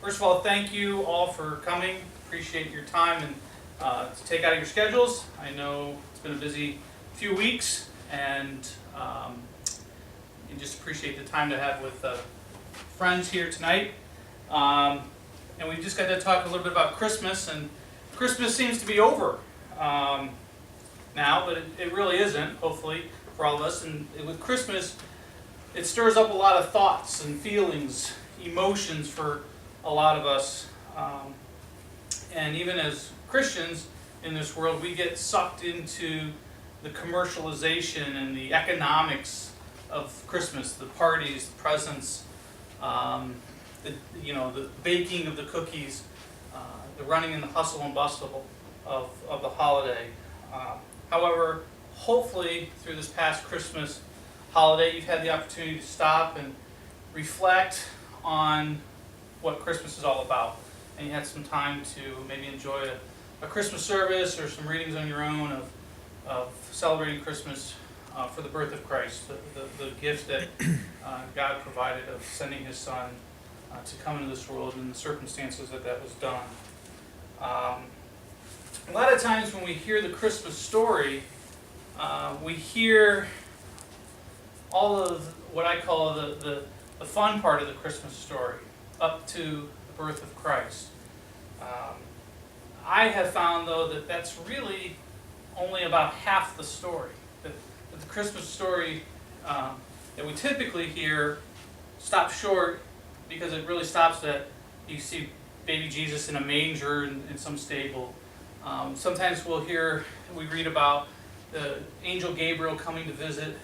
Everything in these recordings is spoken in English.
First of all, thank you all for coming. Appreciate your time and to take out of your schedules. I know it's been a busy few weeks, and just appreciate the time to have with friends here tonight. And we just got to talk a little bit about Christmas, and Christmas seems to be over now, but it really isn't, hopefully, for all of us. And with Christmas, it stirs up a lot of thoughts and feelings, emotions for a lot of us. And even as Christians in this world, we get sucked into the commercialization and the economics of Christmas, the parties, the presents, the baking of the cookies, the running and the hustle and bustle of the holiday. However, hopefully through this past Christmas holiday, you've had the opportunity to stop and reflect on what Christmas is all about. And you had some time to maybe enjoy a Christmas service or some readings on your own of celebrating Christmas for the birth of Christ, the gift that God provided of sending His Son to come into this world and the circumstances that was done. A lot of times when we hear the Christmas story, we hear all of what I call the fun part of the Christmas story, up to the birth of Christ. I have found, though, that that's really only about half the story. That the Christmas story that we typically hear stops short because it really stops at, you see baby Jesus in a manger in some stable. Sometimes we read about the angel Gabriel coming to visit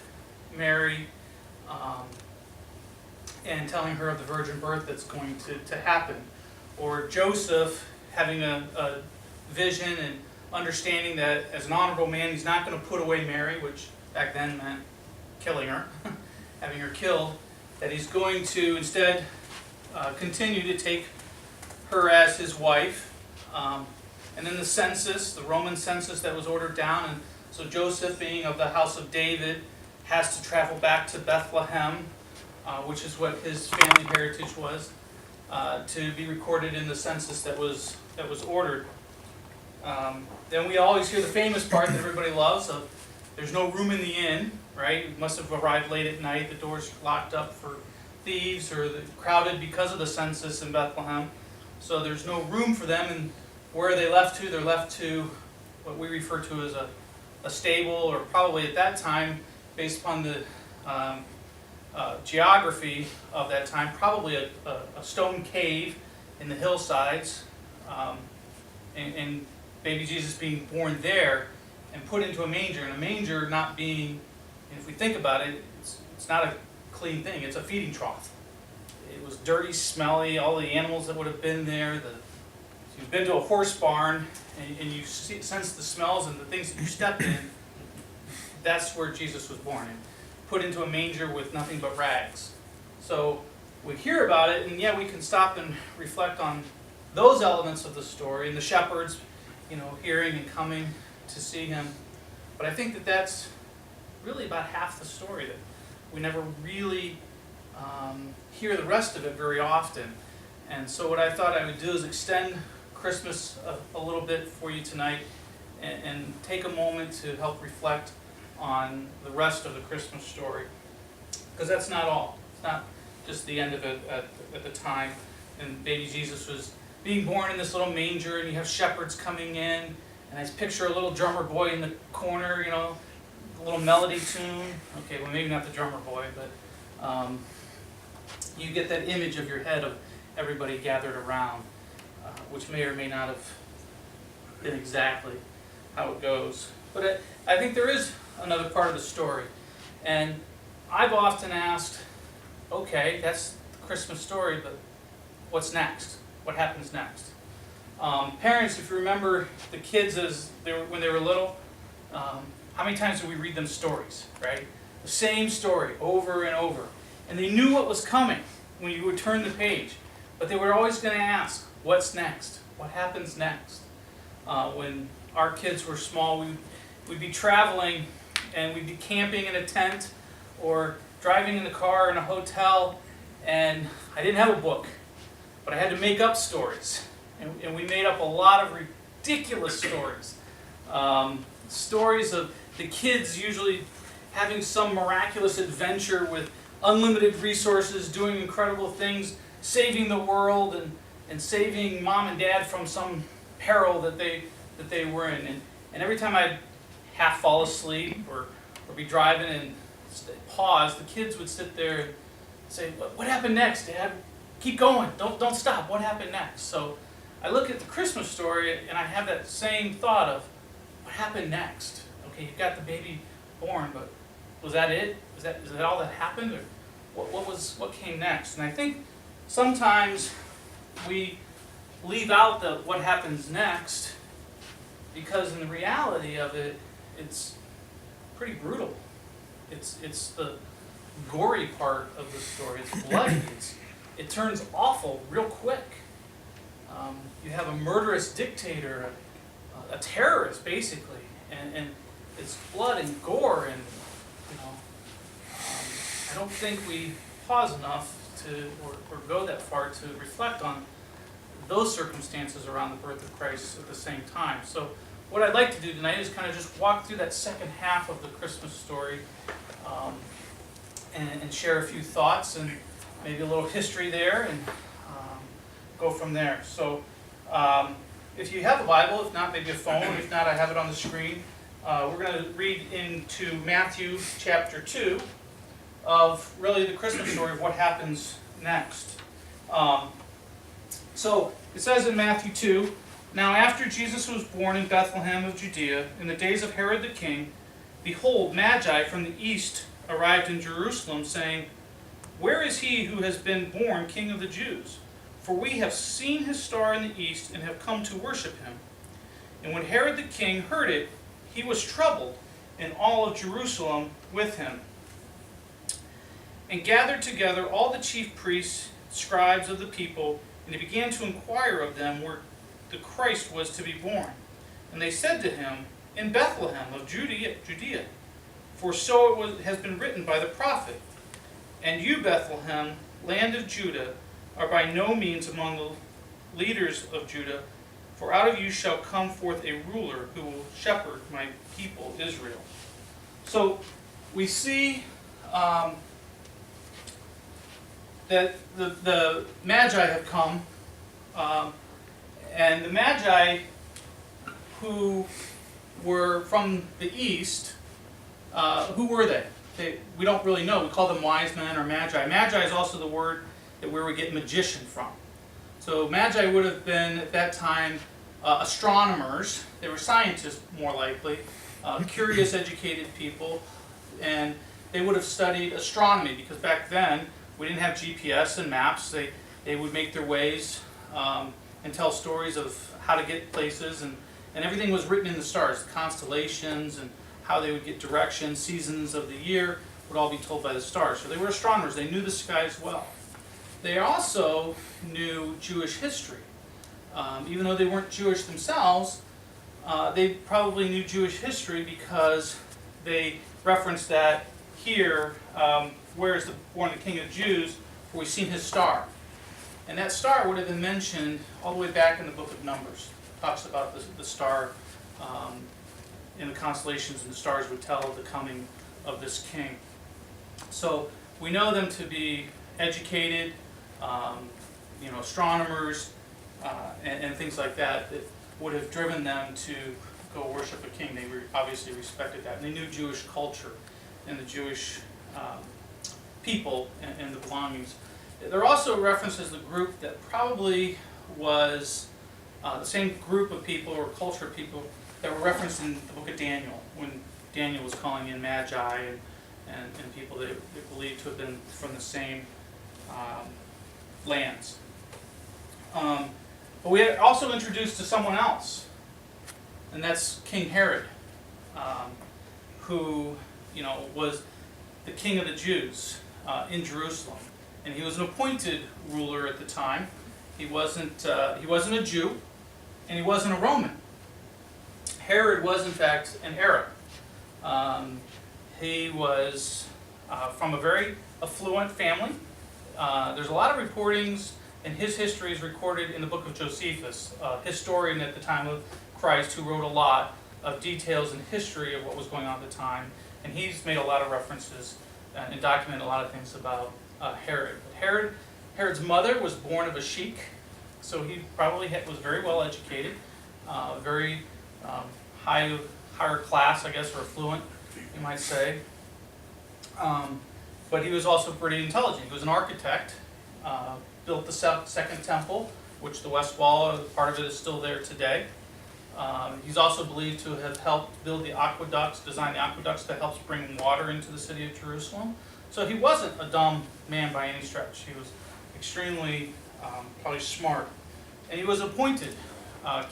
Mary and telling her of the virgin birth that's going to happen. Or Joseph having a vision and understanding that as an honorable man, he's not going to put away Mary, which back then meant killing her, having her killed, that he's going to instead continue to take her as his wife. And then the census, the Roman census that was ordered down, and so Joseph, being of the house of David, has to travel back to Bethlehem, which is what his family heritage was, to be recorded in the census that was ordered. Then we always hear the famous part that everybody loves of there's no room in the inn, right? You must have arrived late at night, the doors locked up for thieves or crowded because of the census in Bethlehem. So there's no room for them, and where are they left to? They're left to what we refer to as a stable, or probably at that time, based upon the geography of that time, probably a stone cave in the hillsides, and baby Jesus being born there and put into a manger. And a manger not being, and if we think about it, it's not a clean thing, it's a feeding trough. It was dirty, smelly, all the animals that would have been there. If you've been to a horse barn and you sense the smells and the things that you stepped in, that's where Jesus was born, and put into a manger with nothing but rags. So we hear about it, and yeah, we can stop and reflect on those elements of the story, and the shepherds, hearing and coming to see him. But I think that that's really about half the story, that we never really hear the rest of it very often. And so what I thought I would do is extend Christmas a little bit for you tonight, and take a moment to help reflect on the rest of the Christmas story. Because that's not all. It's not just the end of it at the time. And baby Jesus was being born in this little manger, and you have shepherds coming in, and I picture a little drummer boy in the corner, a little melody tune. Okay, well, maybe not the drummer boy, but you get that image of your head of everybody gathered around, which may or may not have been exactly how it goes. But I think there is another part of the story. And I've often asked, okay, that's the Christmas story, but what's next? What happens next? Parents, if you remember the kids when they were little, how many times did we read them stories, right? The same story over and over. And they knew what was coming when you would turn the page. But they were always going to ask, what's next? What happens next? When our kids were small, we'd be traveling, and we'd be camping in a tent or driving in the car in a hotel, and I didn't have a book. but I had to make up stories. And we made up a lot of ridiculous stories. Stories of the kids usually having some miraculous adventure with unlimited resources, doing incredible things, saving the world, and saving mom and dad from some peril that they were in. And every time I'd half fall asleep or be driving and pause, the kids would sit there and say, "What happened next, Dad? Keep going. Don't stop. What happened next?" So I look at the Christmas story and I have that same thought of, what happened next? Okay, you've got the baby born, but was that it? Is that all that happened, or what came next? And I think sometimes we leave out the what happens next because in the reality of it, it's pretty brutal. It's the gory part of the story. It's bloody. It turns awful real quick. You have a murderous dictator, a terrorist basically, and it's blood and gore, and I don't think we pause enough to or go that far to reflect on those circumstances around the birth of Christ at the same time. So what I'd like to do tonight is kind of just walk through that second half of the Christmas story and share a few thoughts and maybe a little history there and go from there. So if you have a Bible, if not, maybe a phone. If not, I have it on the screen. We're going to read into Matthew chapter 2 of really the Christmas story of what happens next. So it says in Matthew 2, "Now after Jesus was born in Bethlehem of Judea, in the days of Herod the king, behold, Magi from the east arrived in Jerusalem, saying, 'Where is he who has been born King of the Jews? For we have seen his star in the east and have come to worship him.' And when Herod the king heard it, he was troubled, and all of Jerusalem with him, and gathered together all the chief priests, scribes of the people, and he began to inquire of them where the Christ was to be born. And they said to him, 'In Bethlehem of Judea, for so has been written by the prophet, and you, Bethlehem, land of Judah, are by no means among the leaders of Judah, for out of you shall come forth a ruler who will shepherd my people Israel.'" So we see that the Magi have come, and the Magi who were from the east, who were they? We don't really know. We call them wise men or Magi. Magi is also the word that where we get magician from. So Magi would have been at that time astronomers. They were scientists more likely, curious, educated people, and they would have studied astronomy because back then we didn't have GPS and maps. They would make their ways and tell stories of how to get places, and everything was written in the stars, the constellations, and how they would get directions, seasons of the year would all be told by the stars. So they were astronomers. They knew the skies well. They also knew Jewish history. Even though they weren't Jewish themselves, they probably knew Jewish history because they referenced that here, "Where is born the King of the Jews? For we've seen his star." And that star would have been mentioned all the way back in the book of Numbers. It talks about the star in the constellations, and the stars would tell of the coming of this king. So we know them to be educated, astronomers, and things like that would have driven them to go worship a king. They obviously respected that, and they knew Jewish culture and the Jewish people and the belongings. They're also referenced as the group that probably was the same group of people or culture of people that were referenced in the book of Daniel, when Daniel was calling in Magi and people that they believed to have been from the same lands. But we are also introduced to someone else, and that's King Herod, who was the king of the Jews in Jerusalem, and he was an appointed ruler at the time. He wasn't a Jew, and he wasn't a Roman. Herod was in fact an Arab. He was from a very affluent family. There's a lot of reportings and his history is recorded in the book of Josephus, a historian at the time of Christ who wrote a lot of details and history of what was going on at the time, and he's made a lot of references and documented a lot of things about Herod. Herod's mother was born of a sheik, so he probably was very well educated, very higher class, I guess, or affluent, you might say. But he was also pretty intelligent. He was an architect, built the second temple, which the west wall, part of it is still there today. He's also believed to have helped build the aqueducts, design the aqueducts that helps bring water into the city of Jerusalem. So he wasn't a dumb man by any stretch. He was extremely, probably smart. And he was appointed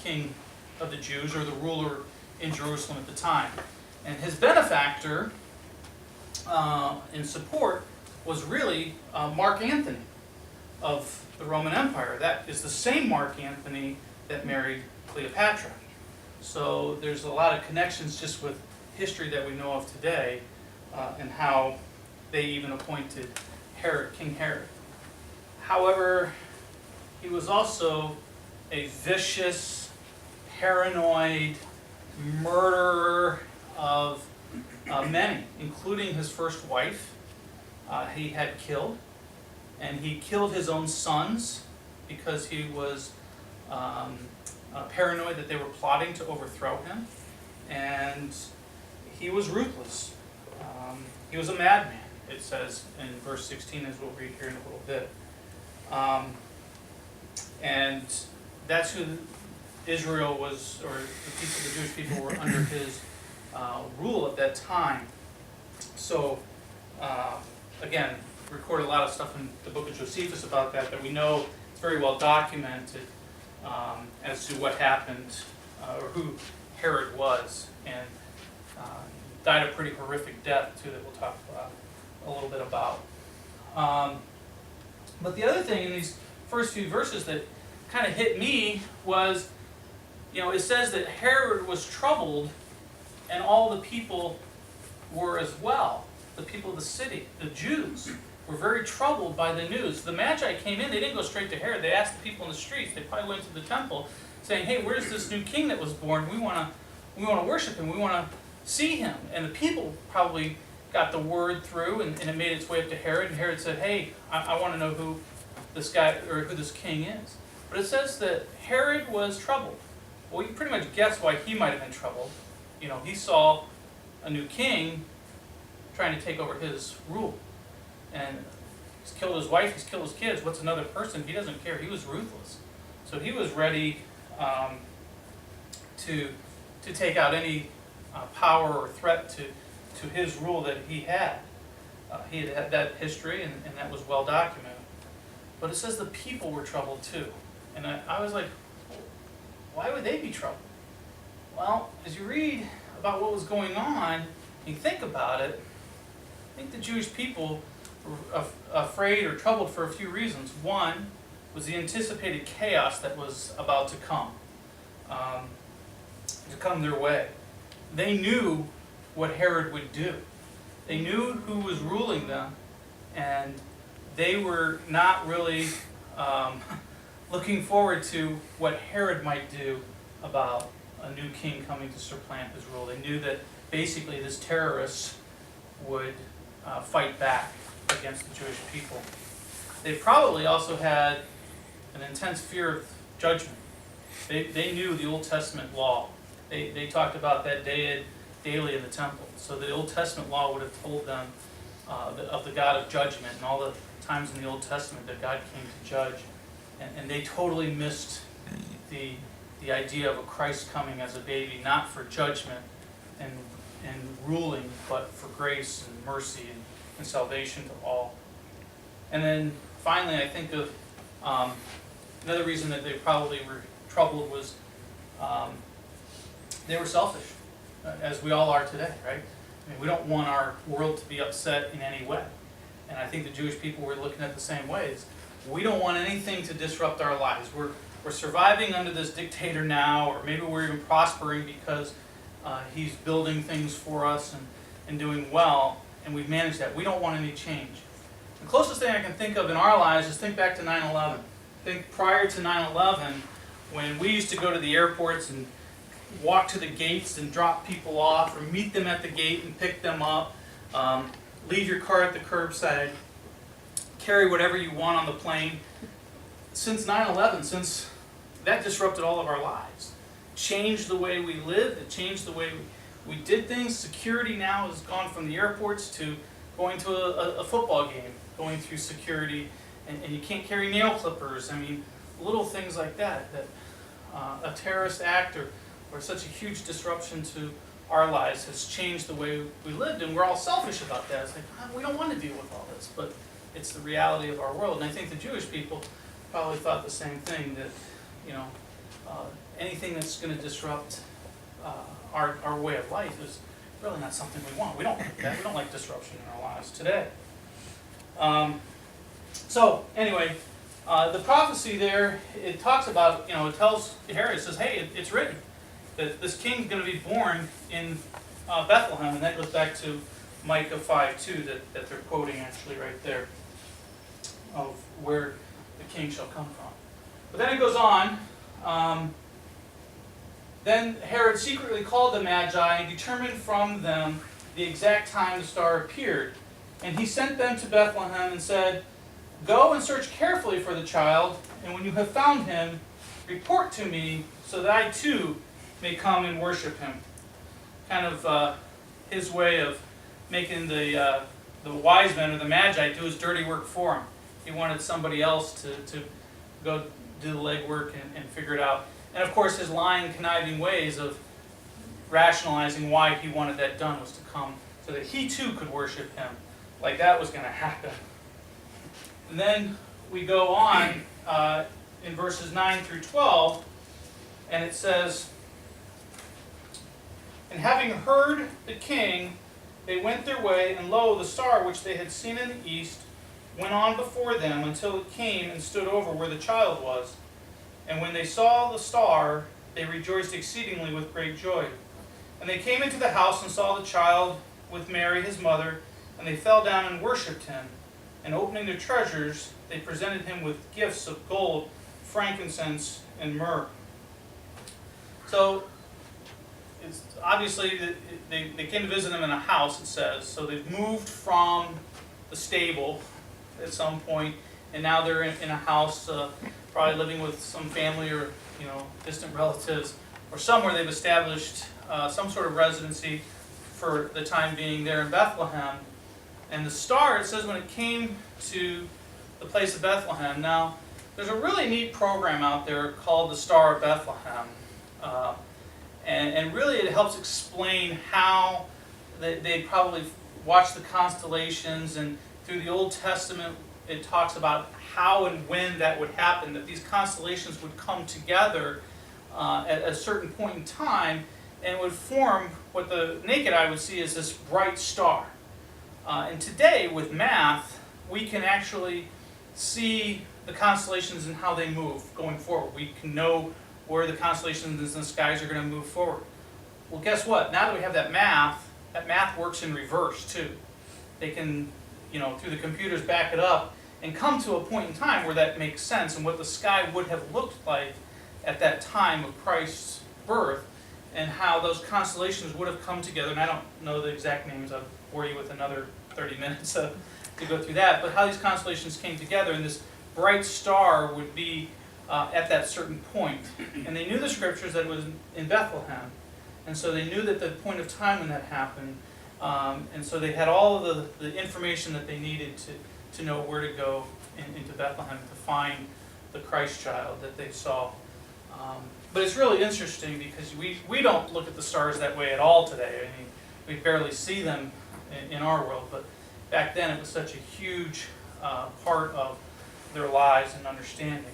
king of the Jews, or the ruler in Jerusalem at the time. And his benefactor in support was really Mark Antony of the Roman Empire. That is the same Mark Antony that married Cleopatra. So there's a lot of connections just with history that we know of today, and how they even appointed King Herod. However, he was also a vicious, paranoid murderer of many, including his first wife. He had killed, and he killed his own sons because he was paranoid that they were plotting to overthrow him, and he was ruthless. He was a madman, it says in verse 16, as we'll read here in a little bit. And that's who Israel was, or the Jewish people were under his rule at that time. So, again, recorded a lot of stuff in the book of Josephus about that we know it's very well documented as to what happened, or who Herod was, and died a pretty horrific death too that we'll talk about a little bit about. But the other thing in these first few verses that kind of hit me was, it says that Herod was troubled, and all the people were as well. The people of the city, the Jews, were very troubled by the news. The Magi came in, they didn't go straight to Herod. They asked the people in the streets. They probably went to the temple saying, hey, where's this new king that was born? We want to worship him. We want to see him. And the people probably got the word through, and it made its way up to Herod. And Herod said, hey, I want to know who this guy, or who this king is. But it says that Herod was troubled. Well, you pretty much guess why he might have been troubled. He saw a new king trying to take over his rule. And he's killed his wife, he's killed his kids. What's another person? He doesn't care. He was ruthless. So he was ready to take out any power or threat to his rule that he had. He had that history, and that was well documented. But it says the people were troubled too. And I was like, why would they be troubled? Well, as you read about what was going on, you think about it, I think the Jewish people were afraid or troubled for a few reasons. One was the anticipated chaos that was about to come their way. They knew what Herod would do. They knew who was ruling them, and they were not really looking forward to what Herod might do about a new king coming to supplant his rule. They knew that basically this terrorist would fight back against the Jewish people. They probably also had an intense fear of judgment. They knew the Old Testament law. They talked about that daily in the temple. So the Old Testament law would have told them of the God of judgment and all the times in the Old Testament that God came to judge. And they totally missed the idea of a Christ coming as a baby, not for judgment and ruling, but for grace and mercy and salvation to all. And then finally, I think of another reason that they probably were troubled was they were selfish, as we all are today, right? I mean, we don't want our world to be upset in any way. And I think the Jewish people were looking at the same ways. We don't want anything to disrupt our lives. We're surviving under this dictator now, or maybe we're even prospering because he's building things for us and doing well, and we've managed that. We don't want any change. The closest thing I can think of in our lives is think back to 9/11. think prior to 9/11, when we used to go to the airports and walk to the gates and drop people off, or meet them at the gate and pick them up, leave your car at the curbside, carry whatever you want on the plane. Since 9/11, since that disrupted all of our lives, changed the way we lived, it changed the way we did things. Security now has gone from the airports to going to a football game, going through security, and you can't carry nail clippers. I mean, little things like that, a terrorist act or such a huge disruption to our lives has changed the way we lived, and we're all selfish about that. It's like, we don't want to deal with all this, but it's the reality of our world. And I think the Jewish people probably thought the same thing, that, you know, anything that's going to disrupt our way of life is really not something we want. We don't like that. We don't like disruption in our lives today. So anyway, the prophecy there, it talks about, you know, it tells Herod, it says, hey, it's written that this king's going to be born in Bethlehem, and that goes back to Micah 5:2 that they're quoting actually right there, of where the king shall come from. But then it goes on. Then Herod secretly called the Magi and determined from them the exact time the star appeared. And he sent them to Bethlehem and said, go and search carefully for the child, and when you have found him, report to me, so that I too may come and worship him. Kind of his way of making the wise men or the Magi do his dirty work for him. He wanted somebody else to go do the legwork and figure it out. And of course, his lying, conniving ways of rationalizing why he wanted that done was to come so that he too could worship him. Like that was going to happen. And then we go on in verses 9 through 12, and it says, and having heard the king, they went their way, and lo, the star which they had seen in the east went on before them until it came and stood over where the child was. And when they saw the star, they rejoiced exceedingly with great joy. And they came into the house and saw the child with Mary his mother, and they fell down and worshipped him. And opening their treasures, they presented him with gifts of gold, frankincense, and myrrh. So, it's obviously, they came to visit him in a house, it says. So they've moved from the stable at some point, and now they're in a house, probably living with some family or, you know, distant relatives, or somewhere they've established some sort of residency for the time being there in Bethlehem. And the star, it says, when it came to the place of Bethlehem. Now, there's a really neat program out there called the Star of Bethlehem. And really it helps explain how they probably watched the constellations, and through the Old Testament it talks about how and when that would happen, that these constellations would come together at a certain point in time and would form what the naked eye would see as this bright star. And today, with math, we can actually see the constellations and how they move going forward. We can know where the constellations in the skies are going to move forward. Well, guess what? Now that we have that math works in reverse too. They can, you know, through the computers back it up and come to a point in time where that makes sense, and what the sky would have looked like at that time of Christ's birth, and how those constellations would have come together. And I don't know the exact names. I'll bore you with another 30 minutes to go through that. But how these constellations came together, and this bright star would be at that certain point. And they knew the scriptures that it was in Bethlehem. And so they knew that the point of time when that happened. And so they had all of the information that they needed to know where to go into Bethlehem to find the Christ child that they saw. But it's really interesting because we don't look at the stars that way at all today. I mean, we barely see them in our world, but back then it was such a huge part of their lives and understanding.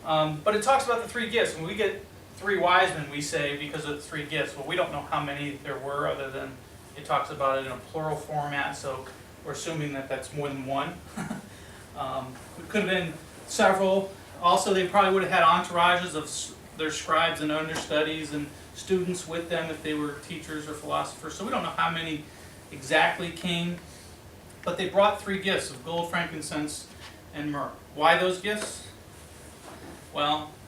But it talks about the three gifts. When we get three wise men, we say because of the three gifts. Well, we don't know how many there were, other than it talks about it in a plural format, so we're assuming that that's more than one. It could have been several. Also, they probably would have had entourages of their scribes and understudies and students with them if they were teachers or philosophers. So we don't know how many exactly came, but they brought three gifts of gold, frankincense, and myrrh. Why those gifts? Well,